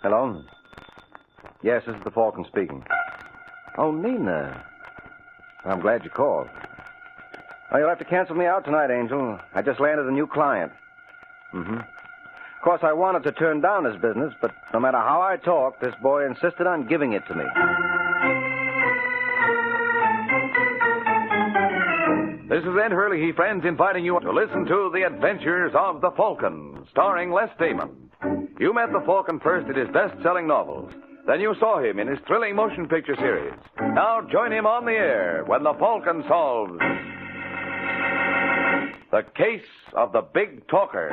Hello? Yes, this is the Falcon speaking. Oh, Nina. I'm glad you called. Oh, you'll have to cancel me out tonight, Angel. I just landed a new client. Of course, I wanted to turn down his business, but no matter how I talked, this boy insisted on giving it to me. This is Ed Hurley, friends, inviting you to listen to The Adventures of the Falcon, starring Les Damon. You met the Falcon first in his best-selling novels. Then you saw him in his thrilling motion picture series. Now join him on the air when the Falcon solves the case of the Big Talker.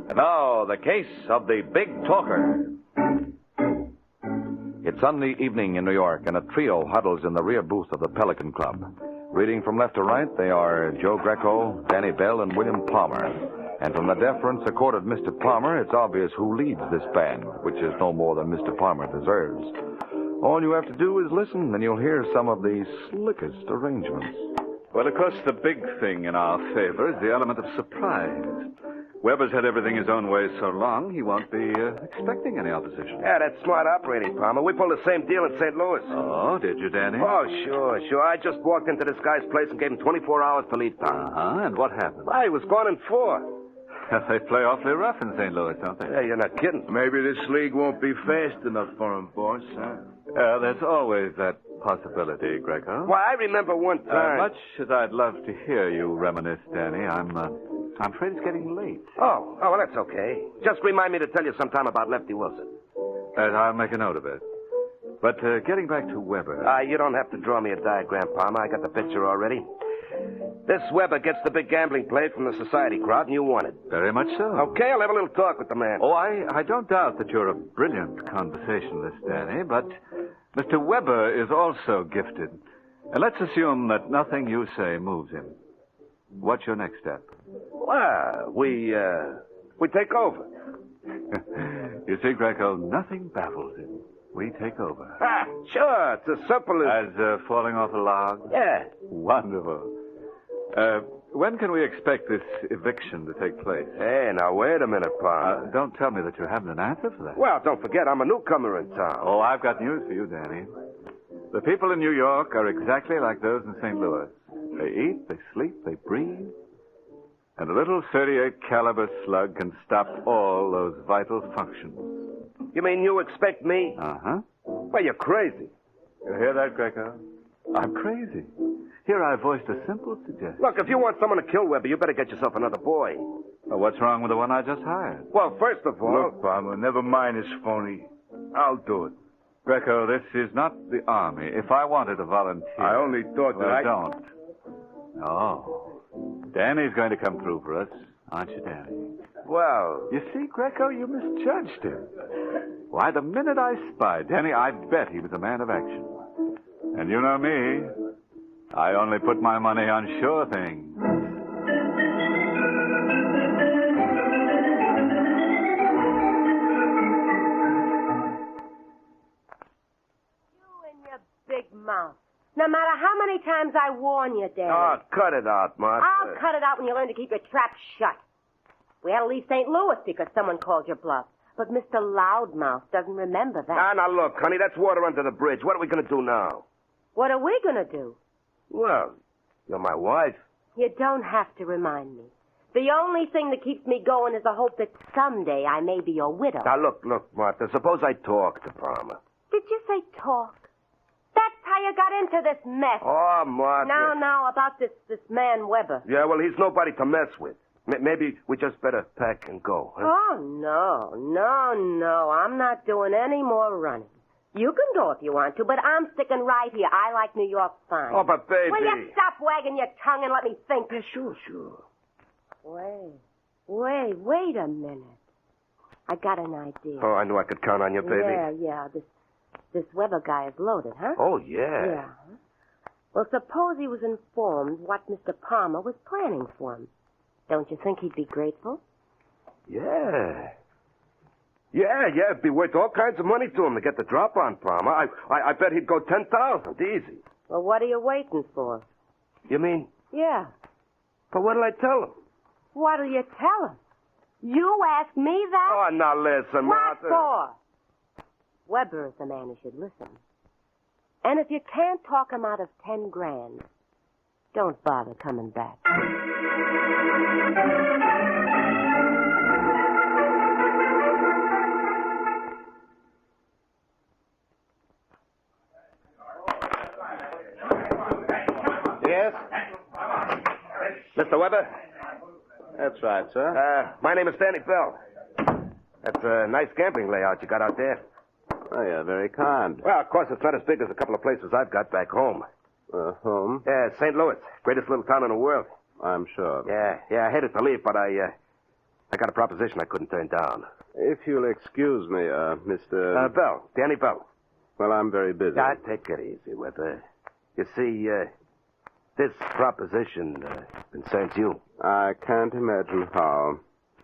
And now, the case of the Big Talker. It's Sunday evening in New York, and a trio huddles in the rear booth of the Pelican Club. Reading from left to right, they are Joe Greco, Danny Bell, and William Palmer. And from the deference accorded Mr. Palmer, it's obvious who leads this band, which is no more than Mr. Palmer deserves. All you have to do is listen, and you'll hear some of the slickest arrangements. Well, of course, the big thing in our favor is the element of surprise. Weber's had everything his own way so long, he won't be expecting any opposition. Yeah, that's smart operating, Palmer. We pulled the same deal in St. Louis. Oh, did you, Danny? Oh, sure. I just walked into this guy's place and gave him 24 hours to leave town. Uh-huh, and what happened? Well, he was gone in 4. They play awfully rough in St. Louis, don't they? Yeah, you're not kidding. Maybe this league won't be fast enough for him, boss, huh? There's always that possibility, Greco. Well, I remember one time... Much as I'd love to hear you reminisce, Danny, I'm afraid it's getting late. Oh, well, that's okay. Just remind me to tell you sometime about Lefty Wilson. I'll make a note of it. But getting back to Weber... You don't have to draw me a diagram, Palmer. I got the picture already. This Weber gets the big gambling play from the society crowd, and you want it. Very much so. Okay, I'll have a little talk with the man. Oh, I don't doubt that you're a brilliant conversationalist, Danny, but Mr. Weber is also gifted. And let's assume that nothing you say moves him. What's your next step? Well, we take over. You see, Greco, nothing baffles him. We take over. Sure, it's as simple as... As falling off a log? Yeah. Wonderful. When can we expect this eviction to take place? Hey, now, wait a minute, Palmer. Don't tell me that you haven't an answer for that. Well, don't forget, I'm a newcomer in town. Oh, I've got news for you, Danny. The people in New York are exactly like those in St. Louis. They eat, they sleep, they breathe. And a little .38 caliber slug can stop all those vital functions. You mean you expect me? Uh-huh. Well, you're crazy. You hear that, Greco? I'm crazy. Here I voiced a simple suggestion. Look, if you want someone to kill Weber, you better get yourself another boy. Well, what's wrong with the one I just hired? Well, first of all... Look, Palmer, never mind his phony. I'll do it. Greco, this is not the Army. If I wanted to volunteer... I only thought that I... don't. Oh. Danny's going to come through for us, aren't you, Danny? Well... You see, Greco, you misjudged him. Why, the minute I spied Danny, I bet he was a man of action. And you know me. I only put my money on sure things. You and your big mouth. No matter how many times I warn you, Daddy. Oh, cut it out, Martha. I'll cut it out when you learn to keep your trap shut. We had to leave St. Louis because someone called your bluff. But Mr. Loudmouth doesn't remember that. Now, look, honey, that's water under the bridge. What are we going to do now? What are we going to do? Well, you're my wife. You don't have to remind me. The only thing that keeps me going is the hope that someday I may be your widow. Now, look, Martha, suppose I talk to Palmer. Did you say talk? That's how you got into this mess. Oh, Martha. Now, about this man Weber. Yeah, well, he's nobody to mess with. Maybe we just better pack and go, huh? Oh, no. I'm not doing any more running. You can go if you want to, but I'm sticking right here. I like New York fine. Oh, but baby... Will you stop wagging your tongue and let me think? Yeah, sure. Wait a minute. I got an idea. Oh, I knew I could count on you, baby. Yeah. This Weber guy is loaded, huh? Oh, yeah. Yeah. Well, suppose he was informed what Mr. Palmer was planning for him. Don't you think he'd be grateful? Yeah. Yeah, it'd be worth all kinds of money to him to get the drop on Palmer. I bet he'd go 10,000, easy. Well, what are you waiting for? You mean? Yeah. But what'll I tell him? What'll you tell him? You ask me that? Oh, now listen, What Martha. for? Weber is the man who should listen. And if you can't talk him out of 10 grand, don't bother coming back. Yes? Mr. Weber? That's right, sir. My name is Danny Bell. That's a nice gambling layout you got out there. Oh, you're very kind. Well, of course, it's not as big as a couple of places I've got back home. Home? Yeah, St. Louis, greatest little town in the world. I'm sure. Yeah, I hated to leave, but I got a proposition I couldn't turn down. If you'll excuse me, Mr. Bell, Danny Bell. Well, I'm very busy. Take it easy, Weber. You see, this proposition concerns you. I can't imagine how.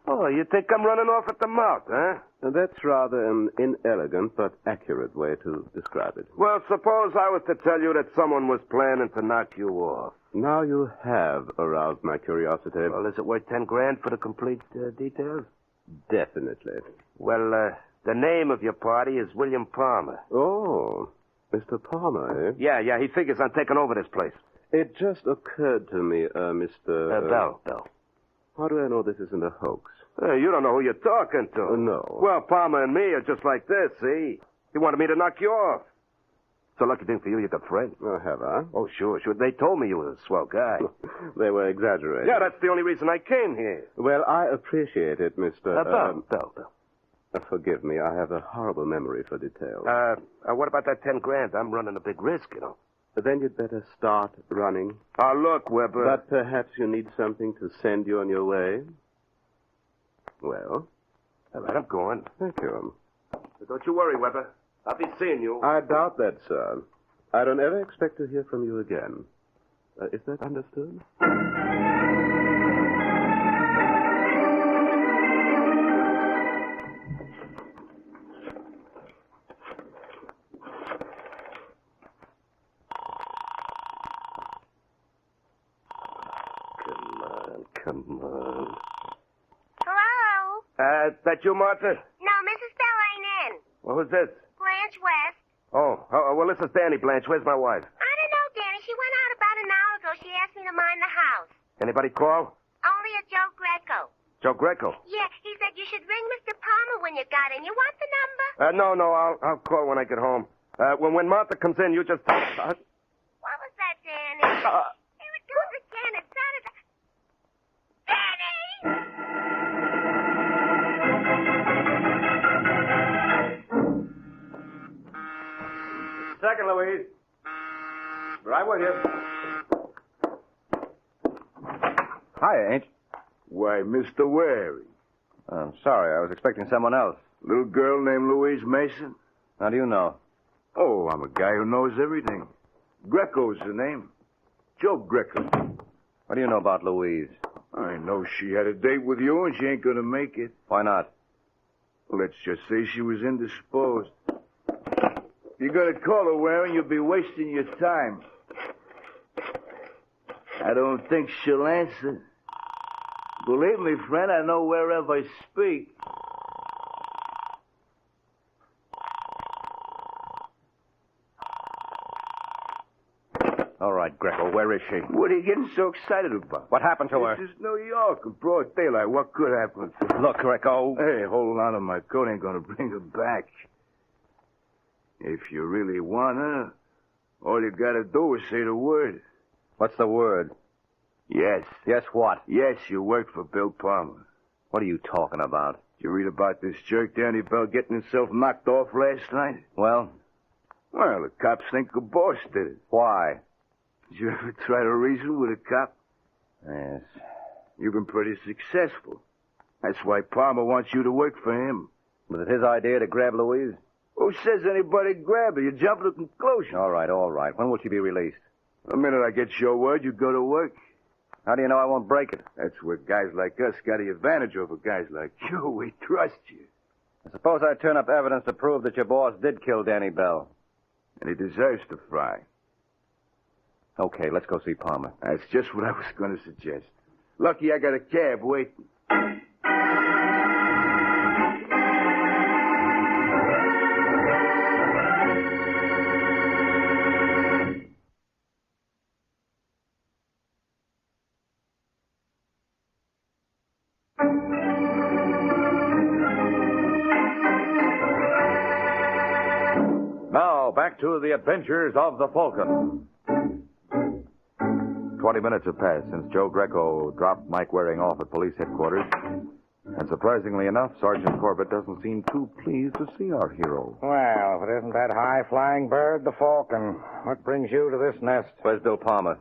Oh, you think I'm running off at the mouth, huh? That's rather an inelegant but accurate way to describe it. Well, suppose I was to tell you that someone was planning to knock you off. Now you have aroused my curiosity. Well, is it worth 10 grand for the complete details? Definitely. Well, the name of your party is William Palmer. Oh, Mr. Palmer, eh? Yeah, he figures on taking over this place. It just occurred to me, Mr. Bell. How do I know this isn't a hoax? You don't know who you're talking to. No. Well, Palmer and me are just like this, see? He wanted me to knock you off. It's a lucky thing for you, you got friends. Oh, have I? Oh, sure. They told me you were a swell guy. They were exaggerating. Yeah, that's the only reason I came here. Well, I appreciate it, Mr. Bell. Forgive me, I have a horrible memory for details. What about that 10 grand? I'm running a big risk, you know. Then you'd better start running. Look, Weber. But perhaps you need something to send you on your way? Well? All right, I'm going. Thank you. But don't you worry, Weber. I'll be seeing you. I doubt that, sir. I don't ever expect to hear from you again. Is that understood? Come on. Hello? That you, Martha? No, Mrs. Bell ain't in. Well, who's this? Blanche West. Oh, well, this is Danny Blanche. Where's my wife? I don't know, Danny. She went out about an hour ago. She asked me to mind the house. Anybody call? Only a Joe Greco. Joe Greco? Yeah, he said you should ring Mr. Palmer when you got in. You want the number? No, I'll call when I get home. When Martha comes in, you just... What was that, Danny? Here it goes again. It sounded like... Danny! Second, Louise. Right with you. Hi, Ain't. Why, Mr. Wary. I'm sorry. I was expecting someone else. Little girl named Louise Mason? How do you know? Oh, I'm a guy who knows everything. Greco's the name. Joe Greco. What do you know about Louise? I know she had a date with you and she ain't gonna make it. Why not? Let's just say she was indisposed. If you're gonna call her, Warren, you'll be wasting your time. I don't think she'll answer. Believe me, friend, I know wherever I speak. All right, Greco, where is she? What are you getting so excited about? What happened to her? This is New York in broad daylight. What could happen? Look, Greco. Hey, holding on to my coat ain't gonna bring her back. If you really want her, all you gotta do is say the word. What's the word? Yes. Yes, what? Yes, you worked for Bill Palmer. What are you talking about? Did you read about this jerk Danny Bell getting himself knocked off last night? Well? Well, the cops think the boss did it. Why? Did you ever try to reason with a cop? Yes. You've been pretty successful. That's why Palmer wants you to work for him. Was it his idea to grab Louise? Who says anybody grabbed her? You jump to conclusions. All right. When will she be released? The minute I get your word, you go to work. How do you know I won't break it? That's where guys like us got the advantage over guys like you. We trust you. I suppose I turn up evidence to prove that your boss did kill Danny Bell. And he deserves to fry. Okay, let's go see Palmer. That's just what I was going to suggest. Lucky I got a cab waiting. Now, back to the adventures of the Falcon. 20 minutes have passed since Joe Greco dropped Mike Waring off at police headquarters. And surprisingly enough, Sergeant Corbett doesn't seem too pleased to see our hero. Well, if it isn't that high-flying bird, the Falcon. What brings you to this nest? Where's Bill Palmer?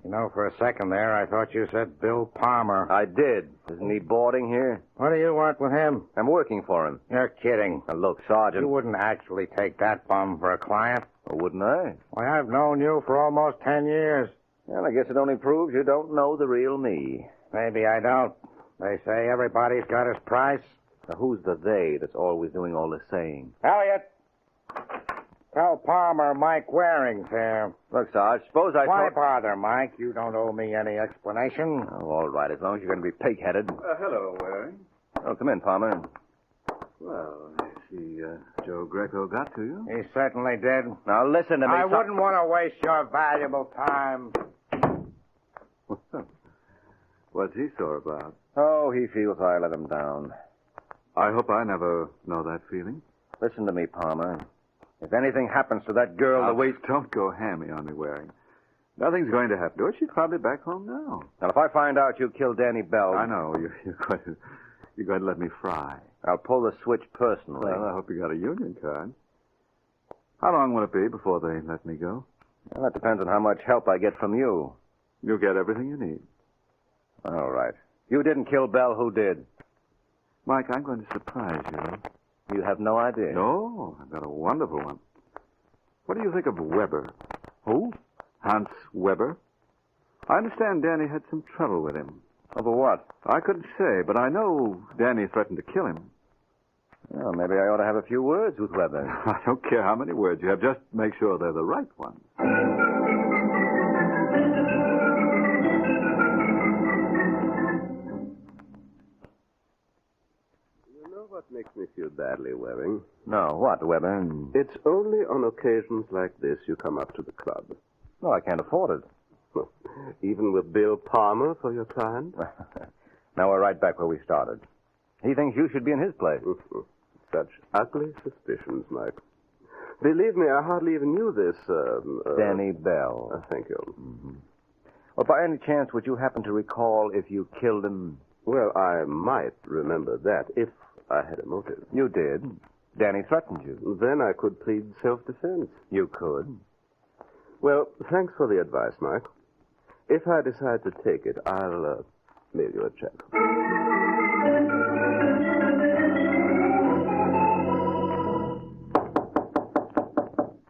You know, for a second there, I thought you said Bill Palmer. I did. Isn't he boarding here? What do you want with him? I'm working for him. You're kidding. Now, look, Sergeant. You wouldn't actually take that bum for a client. Well, wouldn't I? Why, I've known you for almost 10 years. Well, I guess it only proves you don't know the real me. Maybe I don't. They say everybody's got his price. Now, who's the they that's always doing all the saying? Elliot! Tell Palmer Mike Waring's here. Look, Sarge, suppose I... Why bother, Mike? You don't owe me any explanation. Oh, all right, as long as you're going to be pig-headed. Hello, Waring. Oh, come in, Palmer. Well, I see Joe Greco got to you. He certainly did. Now, listen to me, I wouldn't want to waste your valuable time. What's he sore about? Oh, he feels I let him down. I hope I never know that feeling. Listen to me, Palmer. If anything happens to that girl the way... Don't go hammy on me, Waring. Nothing's going to happen to her. She's probably back home now. Now, if I find out you killed Danny Bell... I know. You're going to let me fry. I'll pull the switch personally. Well, I hope you got a union card. How long will it be before they let me go? Well, that depends on how much help I get from you. You'll get everything you need. All right. You didn't kill Bell. Who did? Mike, I'm going to surprise you. You have no idea. No, I've got a wonderful one. What do you think of Weber? Who? Hans Weber. I understand Danny had some trouble with him. Over what? I couldn't say, but I know Danny threatened to kill him. Well, maybe I ought to have a few words with Weber. I don't care how many words you have. Just make sure they're the right ones. You know what makes me feel badly, Waring? No, what, Weber? It's only on occasions like this you come up to the club. Well, I can't afford it. Even with Bill Palmer for your client? Now we're right back where we started. He thinks you should be in his place. Such ugly suspicions, Mike. Believe me, I hardly even knew this, Danny Bell. Thank you. Mm-hmm. Well, by any chance, would you happen to recall if you killed him? Well, I might remember that if I had a motive. You did. Danny threatened you. Then I could plead self-defense. You could. Well, thanks for the advice, Mike. If I decide to take it, I'll mail you a check.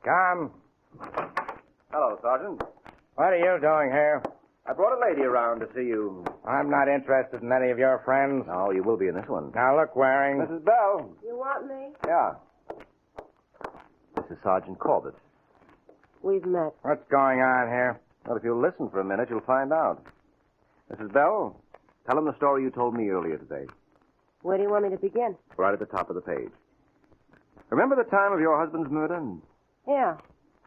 Come. Hello, Sergeant. What are you doing here? I brought a lady around to see you. I'm not interested in any of your friends. No, you will be in this one. Now, look, Waring. Mrs. Bell. You want me? Yeah. This is Sergeant Corbett. We've met. What's going on here? Well, if you'll listen for a minute, you'll find out. Mrs. Bell, tell him the story you told me earlier today. Where do you want me to begin? Right at the top of the page. Remember the time of your husband's murder? Yeah.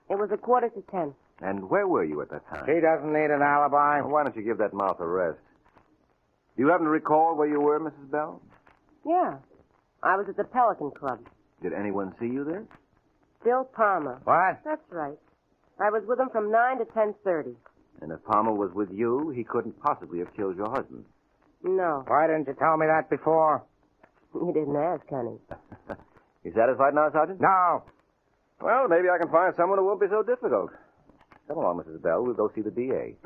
It was 9:45. And where were you at that time? She doesn't need an alibi. Well, why don't you give that mouth a rest? Do you happen to recall where you were, Mrs. Bell? Yeah. I was at the Pelican Club. Did anyone see you there? Bill Palmer. What? That's right. I was with him from 9 to 10:30. And if Palmer was with you, he couldn't possibly have killed your husband. No. Why didn't you tell me that before? You didn't ask, honey. You satisfied now, Sergeant? No. Well, maybe I can find someone who won't be so difficult. Come along, Mrs. Bell. We'll go see the DA.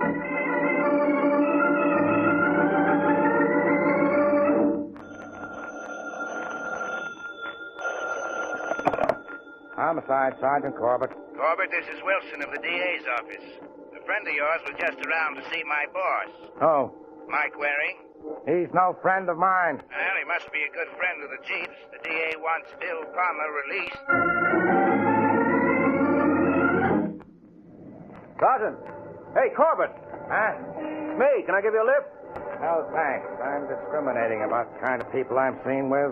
Homicide, Sergeant Corbett. Corbett, this is Wilson of the DA's office. The friend of yours was just around to see my boss. Oh, Mike Waring. he's no friend of mine. Well, he must be a good friend of the chief's. The DA wants Bill Palmer released. Sergeant! Hey, Corbett! Huh? Me, can I give you a lift? No, thanks. I'm discriminating about the kind of people I'm seen with.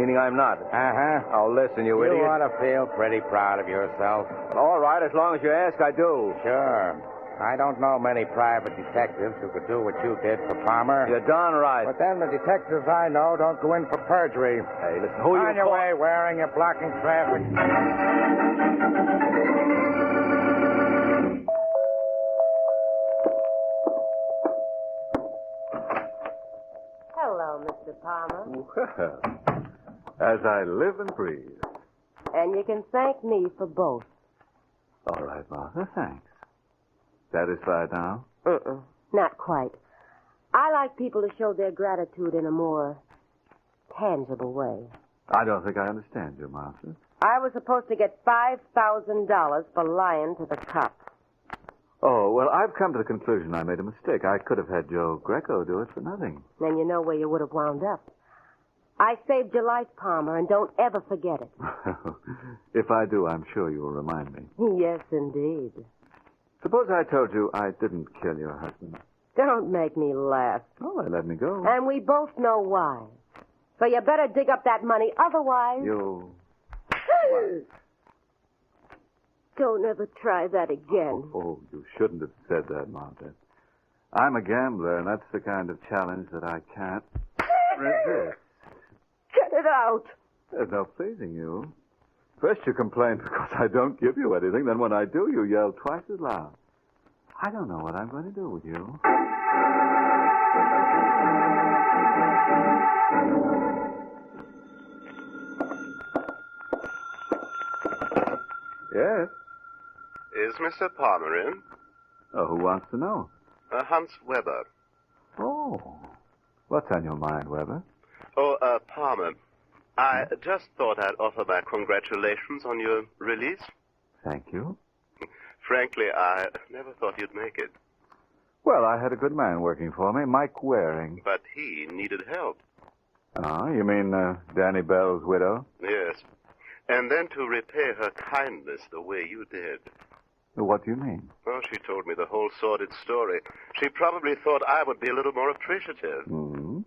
Meaning I'm not. Uh-huh. Oh, listen, you You idiot. ought to feel pretty proud of yourself. All right, as long as you ask, I do. Sure. I don't know many private detectives who could do what you did for Palmer. You're darn right. But then the detectives I know don't go in for perjury. Hey, listen, who On you your call- way, wearing you're blocking traffic. Hello, Mr. Palmer. Well, as I live and breathe. And you can thank me for both. All right, Martha, thanks. Satisfied now? Not quite. I like people to show their gratitude in a more tangible way. I don't think I understand you, Martha. I was supposed to get $5,000 for lying to the cops. Oh, well, I've come to the conclusion I made a mistake. I could have had Joe Greco do it for nothing. Then you know where you would have wound up. I saved your life, Palmer, and don't ever forget it. If I do, I'm sure you'll remind me. Yes, indeed. Suppose I told you I didn't kill your husband. Don't make me laugh. Oh, they let me go. And we both know why. So you better dig up that money, otherwise... You... Don't ever try that again. Oh, you shouldn't have said that, Martha. I'm a gambler, and that's the kind of challenge that I can't resist. Get it out. There's no pleasing you. First you complain because I don't give you anything, then when I do, you yell twice as loud. I don't know what I'm going to do with you. Yes? Is Mr. Palmer in? Oh, who wants to know? Hans Weber. Oh. What's on your mind, Weber? Oh, Palmer, I just thought I'd offer my congratulations on your release. Thank you. Frankly, I never thought you'd make it. Well, I had a good man working for me, Mike Waring. But he needed help. Oh, you mean Danny Bell's widow? Yes. And then to repay her kindness the way you did. What do you mean? Well, she told me the whole sordid story. She probably thought I would be a little more appreciative. Mm-hmm.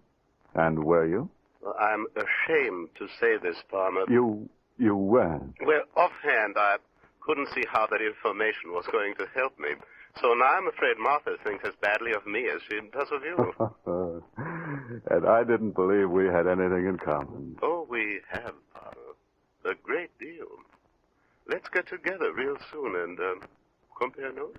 And were you? Well, I'm ashamed to say this, Palmer. You weren't. Well, offhand, I couldn't see how that information was going to help me. So now I'm afraid Martha thinks as badly of me as she does of you. And I didn't believe we had anything in common. Oh, we have, Palmer. A great deal. Let's get together real soon and compare notes.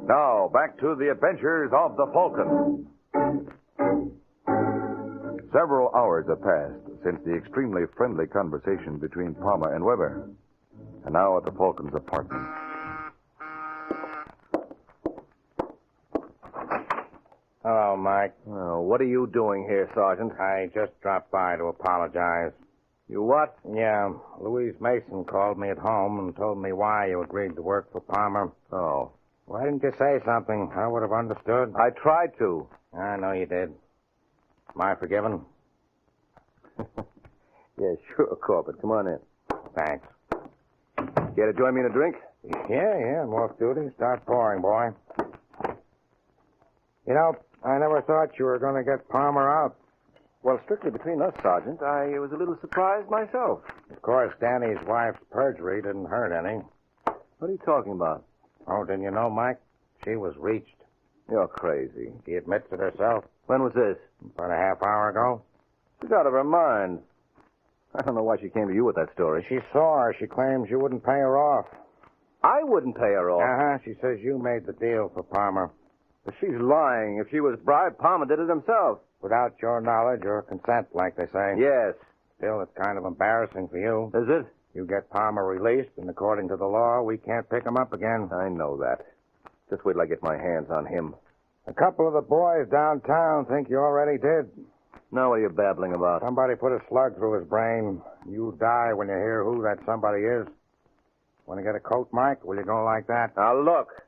Now, back to the adventures of the Falcon. Several hours have passed since the extremely friendly conversation between Palmer and Weber. And now at the Falcon's apartment. Hello, Mike. Oh, what are you doing here, Sergeant? I just dropped by to apologize. You what? Yeah, Louise Mason called me at home and told me why you agreed to work for Palmer. Oh. Why didn't you say something? I would have understood. I tried to. I know you did. Am I forgiven? Yeah, sure, Corbett. Come on in. Thanks. Care to join me in a drink? Yeah, I'm off duty. Start pouring, boy. You know, I never thought you were going to get Palmer out. Well, strictly between us, Sergeant, I was a little surprised myself. Of course, Danny's wife's perjury didn't hurt any. What are you talking about? Oh, didn't you know, Mike? She was reached. You're crazy. She admits it herself. When was this? About a half hour ago. She's out of her mind. I don't know why she came to you with that story. She saw her. She claims you wouldn't pay her off. I wouldn't pay her off. Uh-huh. She says you made the deal for Palmer. But she's lying. If she was bribed, Palmer did it himself. Without your knowledge or consent, like they say. Yes. Still, it's kind of embarrassing for you. Is it? You get Palmer released, and according to the law, we can't pick him up again. I know that. Just wait till I get my hands on him. A couple of the boys downtown think you already did. Now what are you babbling about? Somebody put a slug through his brain. You die when you hear who that somebody is. Want to get a coat, Mike? Will you go like that? Now, look.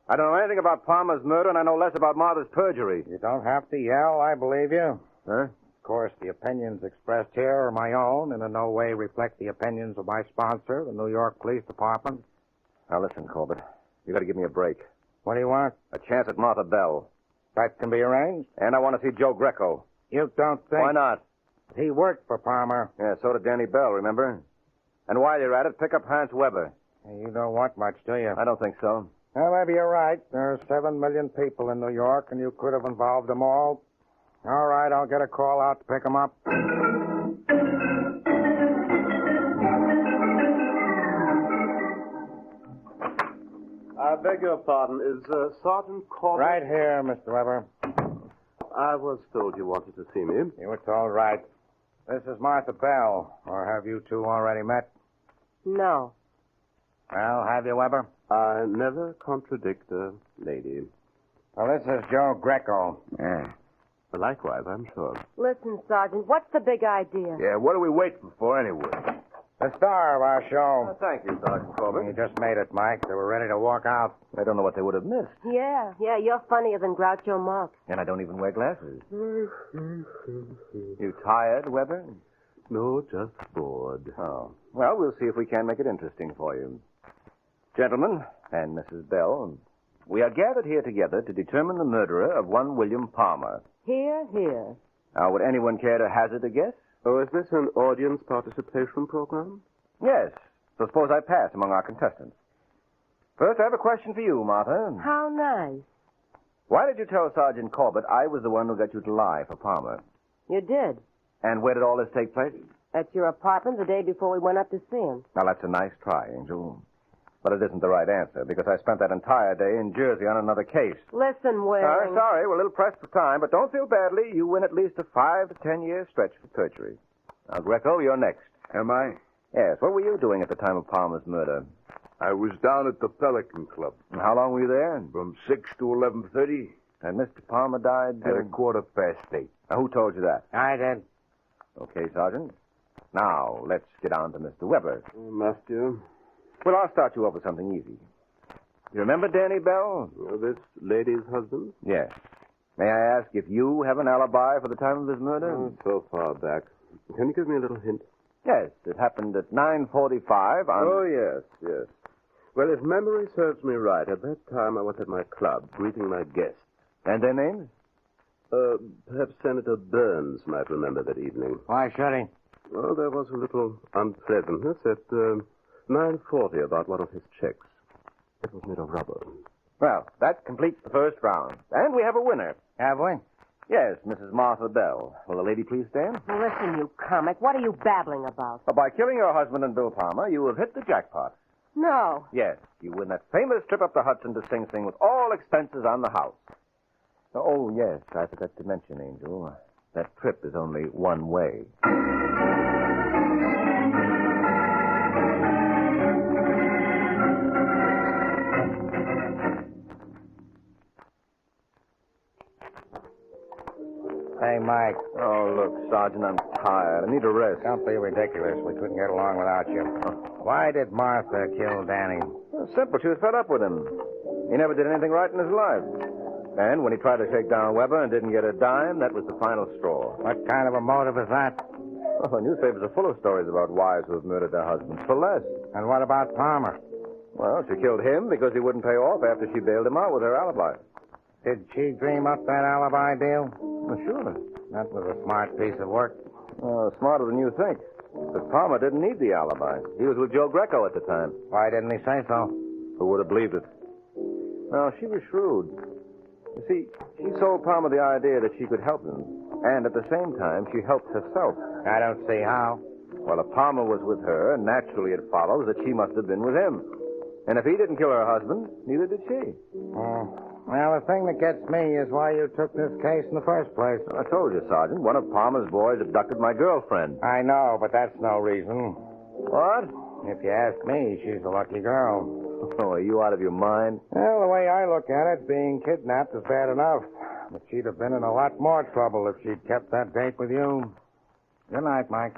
I don't know anything about Palmer's murder, and I know less about Martha's perjury. You don't have to yell. I believe you. Huh? Of course, the opinions expressed here are my own and in no way reflect the opinions of my sponsor, the New York Police Department. Now, listen, Corbett. You got to give me a break. What do you want? A chance at Martha Bell. That can be arranged. And I want to see Joe Greco. You don't think... Why not? He worked for Palmer. Yeah, so did Danny Bell, remember? And while you're at it, pick up Hans Weber. You don't want much, do you? I don't think so. Well, maybe you're right. There are 7 million people in New York, and you could have involved them all. All right, I'll get a call out to pick them up. I beg your pardon. Is Sergeant Corbett... Right here, Mr. Weber. I was told you wanted to see me. You were told right. This is Martha Bell. Or have you two already met? No. Well, have you, Weber? I never contradict a lady. Well, this is Joe Greco. Yeah. Likewise, I'm sure. Listen, Sergeant, what's the big idea? Yeah, what are we waiting for anyway? The star of our show. Thank you, Sergeant Corbett. You just made it, Mike. They were ready to walk out. I don't know what they would have missed. Yeah, you're funnier than Groucho Marx. And I don't even wear glasses. You tired, Weber? No, just bored. Oh. Well, we'll see if we can make it interesting for you. Gentlemen, and Mrs. Bell, we are gathered here together to determine the murderer of one William Palmer. Here. Now, would anyone care to hazard a guess? Oh, is this an audience participation program? Yes. So suppose I pass among our contestants. First, I have a question for you, Martha. How nice. Why did you tell Sergeant Corbett I was the one who got you to lie for Palmer? You did. And where did all this take place? At your apartment the day before we went up to see him. Now, that's a nice try, Angel. But it isn't the right answer, because I spent that entire day in Jersey on another case. Listen, Waring. Sorry, we're a little pressed for time, but don't feel badly. You win at least a 5 to 10 year stretch for perjury. Now, Greco, you're next. Am I? Yes, what were you doing at the time of Palmer's murder? I was down at the Pelican Club. And how long were you there? From 6 to 11:30. And Mr. Palmer died... At 8:15. Now, who told you that? I did. Okay, Sergeant. Now, let's get on to Mr. Weber. Must you? Well, I'll start you off with something easy. You remember Danny Bell? This lady's husband? Yes. May I ask if you have an alibi for the time of his murder? So far back. Can you give me a little hint? Yes, it happened at 9:45 on... Oh, yes. Well, if memory serves me right, at that time I was at my club, greeting my guests. And their names? Perhaps Senator Burns might remember that evening. Why should he? Well, there was a little unpleasantness at 9:40 about one of his checks. It was made of rubber. Well, that completes the first round. And we have a winner. Have we? Yes, Mrs. Martha Bell. Will the lady please stand? Listen, you comic, what are you babbling about? Well, by killing your husband and Bill Palmer, you have hit the jackpot. No. Yes, you win that famous trip up the Hudson to Sing Sing with all expenses on the house. Oh, yes, I forgot to mention, Angel. That trip is only one way. Hey, Mike. Oh, look, Sergeant, I'm tired. I need a rest. Don't be ridiculous. We couldn't get along without you. Why did Martha kill Danny? Well, simple. She was fed up with him. He never did anything right in his life. And when he tried to shake down Weber and didn't get a dime, that was the final straw. What kind of a motive is that? Well, the newspapers are full of stories about wives who have murdered their husbands for less. And what about Palmer? Well, she killed him because he wouldn't pay off after she bailed him out with her alibi. Did she dream up that alibi deal? Well, sure. That was a smart piece of work. Smarter than you think. But Palmer didn't need the alibi. He was with Joe Greco at the time. Why didn't he say so? Who would have believed it? Well, she was shrewd. You see, she sold Palmer the idea that she could help him. And at the same time, she helped herself. I don't see how. Well, if Palmer was with her, naturally it follows that she must have been with him. And if he didn't kill her husband, neither did she. Well, the thing that gets me is why you took this case in the first place. I told you, Sergeant. One of Palmer's boys abducted my girlfriend. I know, but that's no reason. What? If you ask me, she's a lucky girl. Oh, are you out of your mind? Well, the way I look at it, being kidnapped is bad enough. But she'd have been in a lot more trouble if she'd kept that date with you. Good night, Mike.